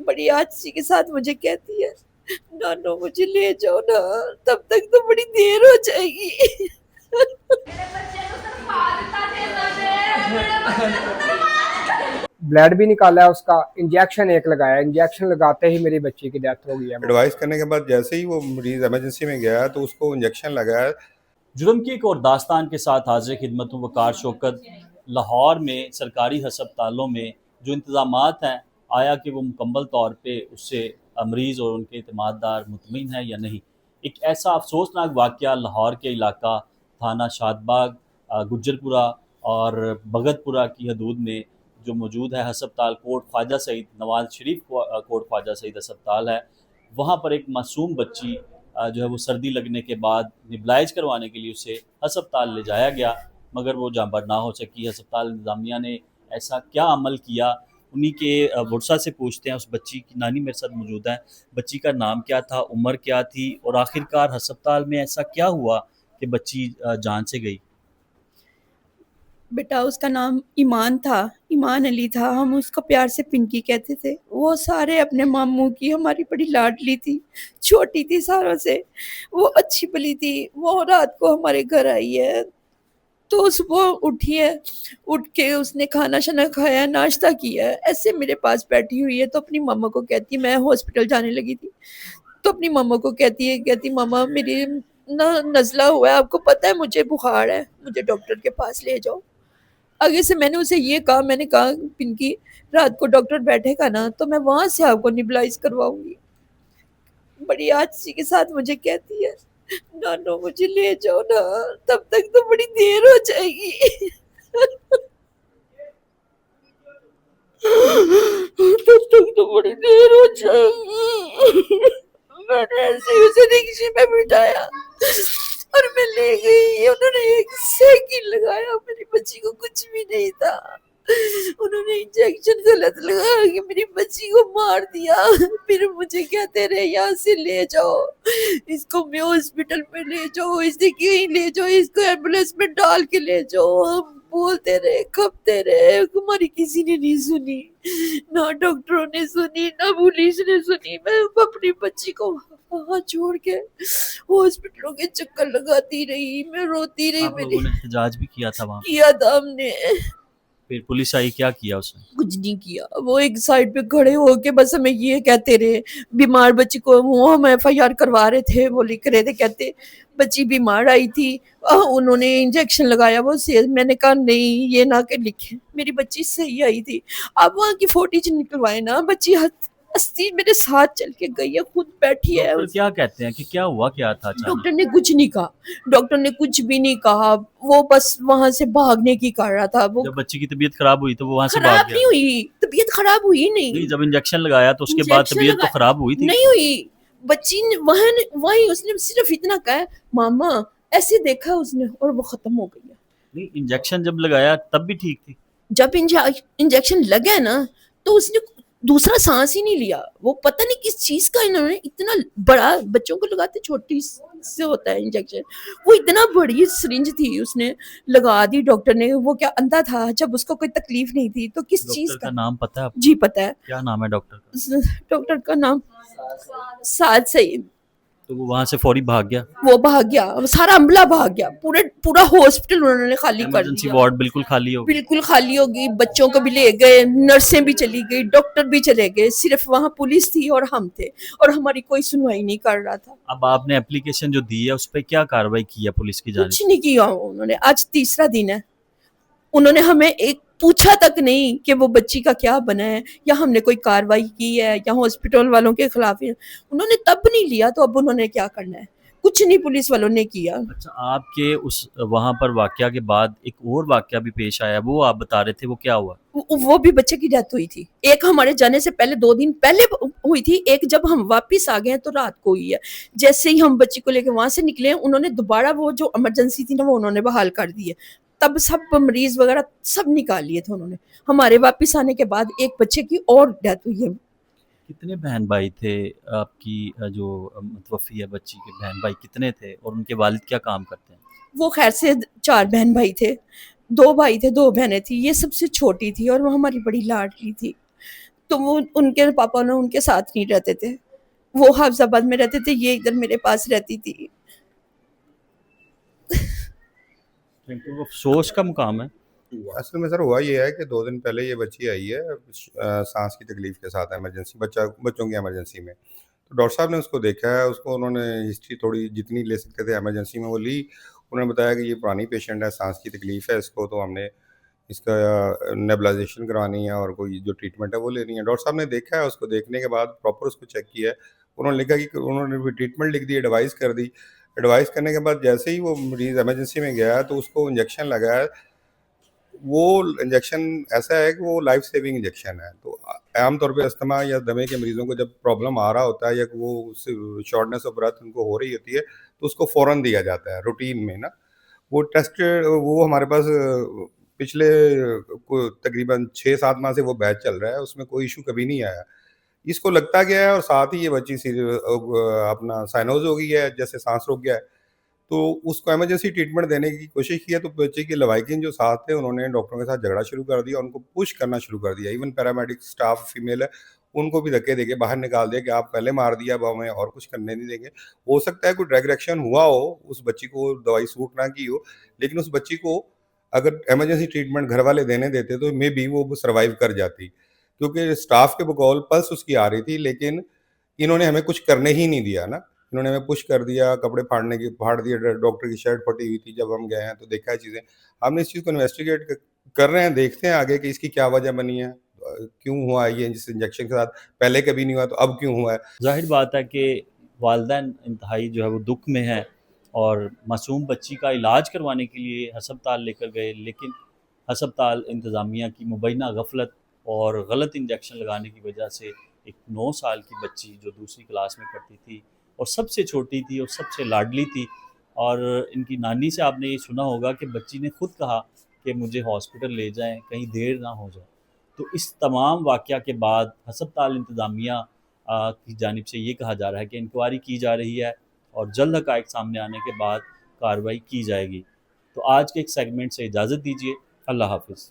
بڑی آجزی کے ساتھ مجھے کہتی ہے نانو مجھے لے جاؤ نا، تب تک تو بڑی دیر ہو جائے گی۔ بلڈ بھی نکالا ہے اس کا، انجیکشن ایک لگایا، انجیکشن لگاتے ہی میری بچی کی ڈیتھ ہو گئی ہے۔ ایڈوائز کرنے کے بعد جیسے ہی وہ مریض ایمرجنسی میں گیا تو اس کو انجیکشن لگایا۔ جرم کی ایک اور داستان کے ساتھ حاضر خدمت ہوں وقار شوکت۔ لاہور میں سرکاری ہسپتالوں میں جو انتظامات ہیں، آیا کہ وہ مکمل طور پہ اس سے مریض اور ان کے اعتماد دار مطمئن ہے یا نہیں؟ ایک ایسا افسوسناک واقعہ لاہور کے علاقہ تھانہ شاد باغ، گجرپورہ اور بھگت پورہ کی حدود میں جو موجود ہے ہسپتال کوٹ خواجہ سعید، نواز شریف کوٹ خواجہ سعید ہسپتال ہے، وہاں پر ایک معصوم بچی جو ہے وہ سردی لگنے کے بعد نیبلائز کروانے کے لیے اسے ہسپتال لے جایا گیا، مگر وہ جاں بر نہ ہو سکی۔ ہسپتال انتظامیہ نے ایسا کیا عمل کیا؟ انہی کے ورثہ سے پوچھتے ہیں۔ اس بچی کی نانی میرے ساتھ موجود ہے۔ بچی کا نام کیا تھا، عمر کیا تھی، اور آخرکار ہسپتال میں ایسا کیا ہوا کہ بچی جان سے گئی؟ بیٹا اس کا نام ایمان تھا، ایمان علی تھا، ہم اس کو پیار سے پنکی کہتے تھے۔ وہ سارے اپنے ماموں کی ہماری بڑی لاڈلی تھی، چھوٹی تھی ساروں سے، وہ اچھی بلی تھی۔ وہ رات کو ہمارے گھر آئی ہے تو صبح اٹھی ہے، اٹھ کے اس نے کھانا شانا کھایا، ناشتہ کیا ہے، ایسے میرے پاس بیٹھی ہوئی ہے تو اپنی ماما کو کہتی، میں ہاسپٹل جانے لگی تھی تو اپنی ماما کو کہتی ماما میری نزلہ ہوا ہے، آپ کو پتہ ہے مجھے بخار ہے، مجھے ڈاکٹر کے پاس لے جاؤ۔ آگے سے میں نے اسے یہ کہا، میں نے کہا پنکی رات کو ڈاکٹر بیٹھے گا نا تو میں وہاں سے آپ کو نیبلائز کرواؤں گی۔ بڑی آجزی کے ساتھ مجھے کہتی ہے نانو مجھے لے جاؤ نا، تب تک تو بڑی دیر ہو جائے گی۔ تب تک تو بڑی دیر ہو جائے گی۔ میں نے ایسے ہی اسے رکشے میں بٹھایا اور میں لے گئی۔ انہوں نے ایک سیکنڈ لگایا، میری بچی کو کچھ بھی نہیں تھا، انہوں نے انجیکشن غلط لگا کے میری بچی کو مار دیا۔ پھر مجھے کہتے رہے یہاں سے لے جاؤ اس کو، میں ہاسپٹل میں لے جاؤ، اسے کہیں لے جاؤ، اس کو ایمبولینس میں ڈال کے لے جاؤ۔ ہم بولتے رہے، کھپتے رہے، ہماری کسی نے نہیں سنی، نہ ڈاکٹروں نے سنی نہ پولیس نے سنی۔ میں اپنی بچی کو وہاں چھوڑ کے ہاسپٹلوں کے چکر لگاتی رہی، میں روتی رہی۔ آپ لوگوں نے احتجاج بھی کیا تھا وہاں؟ کیا تھا ہم نے۔ پھر پولیس آئی، کیا کیا اس نے؟ کچھ نہیں کیا، وہ ایک سائڈ پہ کھڑے ہو کے بس ہمیں یہ کہتے رہے، بیمار بچی کو وہ ہم ایف آئی آر کروا رہے تھے، وہ لکھ رہے تھے، کہتے بچی بیمار آئی تھی، انہوں نے انجیکشن لگایا وہ سے۔ میں نے کہا نہیں یہ نہ کہ لکھیں، میری بچی صحیح آئی تھی۔ آپ وہاں کی فوٹیج نکلوائے نا، بچی ہستی میرے ساتھ چل کے گئی ہے، خود بیٹھی ہے۔ ڈاکٹر کیا کہتے ہیں کہ کیا ہوا کیا تھا اچانک؟ ڈاکٹر نے کچھ نہیں کہا، ڈاکٹر نے کچھ بھی نہیں کہا، وہ بس وہاں سے بھاگنے کی کر رہا تھا۔ وہ جب بچی کی طبیعت خراب ہوئی تو وہ وہاں سے بھاگ خراب گیا؟ نہیں ہوئی، طبیعت خراب ہوئی نہیں، نہیں، جب انجیکشن لگایا تو اس کے بعد انجیکشن طبیعت تو لگا خراب ہوئی تھی؟ نہیں ہوئی۔ بچی نے وہیں اس نے صرف اتنا کہا ماما، ایسے دیکھا اس نے اور وہ ختم ہو گئی ہے۔ نہیں، انجیکشن جب لگایا تب بھی ٹھیک تھی؟ جب انجیکشن لگا نا تو اس نے دوسرا سانس ہی نہیں لیا۔ وہ پتہ نہیں کس چیز کا انہوں نے اتنا بڑا، بچوں کو لگاتے چھوٹی سے ہوتا ہے انجیکشن، وہ اتنا بڑی سرنج تھی اس نے لگا دی ڈاکٹر نے۔ وہ کیا اندھا تھا جب اس کو کوئی تکلیف نہیں تھی تو کس چیز ڈاکٹر کا نام پتہ ہے آپ کو؟ جی پتہ ہے، کیا نام ہے ڈاکٹر کا؟ ڈاکٹر کا نام سعد سعید۔ تو وہ وہاں سے فوری بھاگ گیا؟ وہ بھاگ گیا، سارا عملہ بھاگ گیا، پورا ہاسپٹل انہوں نے خالی کر ایمرجنسی دیا، وارڈ بالکل خالی ہو گیا؟ بالکل خالی ہوگی۔ بچوں کو بھی لے گئے، نرسیں بھی چلی گئی، ڈاکٹر بھی چلے گئے، صرف وہاں پولیس تھی اور ہم تھے، اور ہماری کوئی سنوائی نہیں کر رہا تھا۔ اب آپ نے اپلیکیشن جو دی ہے اس پہ کیا کارروائی کی ہے پولیس کی جانب کچھ سے؟ نہیں کیا انہوں نے، آج تیسرا دن ہے، انہوں نے ہمیں ایک پوچھا تک نہیں کہ وہ بچی کا کیا بنا ہے، یا ہم نے کوئی کاروائی کی ہے یا ہاسپٹل والوں کے خلاف ہے۔ انہوں نے تب نہیں لیا تو اب انہوں نے کیا کرنا ہے؟ کچھ نہیں پولیس والوں نے کیا۔ اچھا، آپ کے اس وہاں پر واقعہ کے بعد ایک اور واقعہ بھی پیش آیا، وہ آپ بتا رہے تھے، وہ کیا ہوا؟ وہ بھی بچے کی ڈیتھ ہوئی تھی، ایک ہمارے جانے سے پہلے 2 دن پہلے ہوئی تھی، ایک جب ہم واپس آ گئے تو رات کو ہوئی ہے۔ جیسے ہی ہم بچی کو لے کے وہاں سے نکلے، انہوں نے دوبارہ وہ جو ایمرجنسی تھی نا وہ انہوں نے بحال کر دی ہے، تب سب مریض وغیرہ سب نکال لیے تھے انہوں نے۔ ہمارے واپس آنے کے بعد ایک بچے کی اور ڈیتھ ہوئی ہے۔ کتنے بہن بھائی تھے آپ کی جو متوفی ہے بچی کے؟ بہن بھائی کتنے تھے اور ان کے والد کیا کام کرتے ہیں؟ وہ خیر سے 4 بہن بھائی تھے، 2 بھائی تھے 2 بہنیں تھیں، یہ سب سے چھوٹی تھی اور وہ ہماری بڑی لاڈلی تھی۔ تو وہ ان کے پاپا نے ان کے ساتھ نہیں رہتے تھے، وہ حافظ آباد میں رہتے تھے، یہ ادھر میرے پاس رہتی تھی۔ وہ افسوس کا مقام ہے۔ اصل میں سر ہوا یہ ہے کہ 2 دن پہلے یہ بچی آئی ہے سانس کی تکلیف کے ساتھ ایمرجنسی، بچوں کی ایمرجنسی میں، تو ڈاکٹر صاحب نے اس کو دیکھا ہے، اس کو انہوں نے ہسٹری تھوڑی جتنی لے سکتے تھے ایمرجنسی میں وہ لی، انہوں نے بتایا کہ یہ پرانی پیشنٹ ہے، سانس کی تکلیف ہے اس کو، تو ہم نے اس کا نیبلائزیشن کرانی ہے اور کوئی جو ٹریٹمنٹ ہے وہ لینی ہے۔ ڈاکٹر صاحب نے دیکھا ہے، اس کو دیکھنے کے بعد پراپر اس کو چیک کیا ہے، انہوں نے لکھا کہ انہوں نے ٹریٹمنٹ لکھ دی، ایڈوائز کر دی، ایڈوائز کرنے کے بعد جیسے ہی وہ مریض ایمرجنسی میں گیا تو اس کو انجیکشن لگا ہے، وہ انجیکشن ایسا ہے کہ وہ لائف سیونگ انجیکشن ہے۔ تو عام طور پہ استھما یا دمے کے مریضوں کو جب پرابلم آ رہا ہوتا ہے یا وہ شارٹنیس آف بریتھ ان کو ہو رہی ہوتی ہے تو اس کو فوراً دیا جاتا ہے روٹین میں نا۔ وہ ٹیسٹ وہ ہمارے پاس پچھلے تقریباً 6-7 ماہ سے وہ بیچ چل رہا ہے، اس میں کوئی ایشو کبھی نہیں آیا۔ اس کو لگتا گیا ہے اور ساتھ ہی یہ بچی اپنا سائنوز ہو گئی ہے، جیسے سانس رک گیا ہے، تو اس کو ایمرجنسی ٹریٹمنٹ دینے کی کوشش کی ہے، تو بچے کے لوائکین جو ساتھ تھے انہوں نے ڈاکٹروں کے ساتھ جھگڑا شروع کر دیا، ان کو پش کرنا شروع کر دیا، ایون پیرامیڈک سٹاف فیمیل ہے ان کو بھی دھکے دے کے باہر نکال دیا کہ آپ پہلے مار دیا، اب ہمیں اور کچھ کرنے نہیں دیں گے۔ ہو سکتا ہے کوئی ڈرگ ریئیکشن ہوا ہو، اس بچی کو دوائی سوٹ نہ کی ہو، لیکن اس بچی کو اگر ایمرجنسی ٹریٹمنٹ گھر والے دینے دیتے تو مے بی وہ سروائیو کر جاتی، کیونکہ اسٹاف کے بقول پلس اس کی آ رہی تھی، لیکن انہوں نے ہمیں کچھ کرنے ہی نہیں دیا نا، انہوں نے ہمیں پش کر دیا، کپڑے پھاڑ دیے، ڈاکٹر کی شرٹ پھٹی ہوئی تھی جب ہم گئے ہیں تو دیکھا ہے چیزیں۔ ہم نے اس چیز کو انویسٹیگیٹ کر رہے ہیں، دیکھتے ہیں آگے کہ اس کی کیا وجہ بنی ہے، کیوں ہوا یہ جس انجیکشن کے ساتھ پہلے کبھی نہیں ہوا تو اب کیوں ہوا ہے۔ ظاہر بات ہے کہ والدین انتہائی جو ہے وہ دکھ میں ہیں اور معصوم بچی کا علاج کروانے کے لیے ہسپتال لے کر گئے، لیکن ہسپتال انتظامیہ کی مبینہ غفلت اور غلط انجیکشن لگانے کی وجہ سے ایک 9 سال کی بچی جو دوسری کلاس میں پڑھتی تھی اور سب سے چھوٹی تھی اور سب سے لاڈلی تھی، اور ان کی نانی سے آپ نے یہ سنا ہوگا کہ بچی نے خود کہا کہ مجھے ہاسپٹل لے جائیں کہیں دیر نہ ہو جائے۔ تو اس تمام واقعہ کے بعد ہسپتال انتظامیہ کی جانب سے یہ کہا جا رہا ہے کہ انکوائری کی جا رہی ہے اور جلد حقائق سامنے آنے کے بعد کارروائی کی جائے گی۔ تو آج کے ایک سیگمنٹ سے اجازت دیجیے، اللہ حافظ۔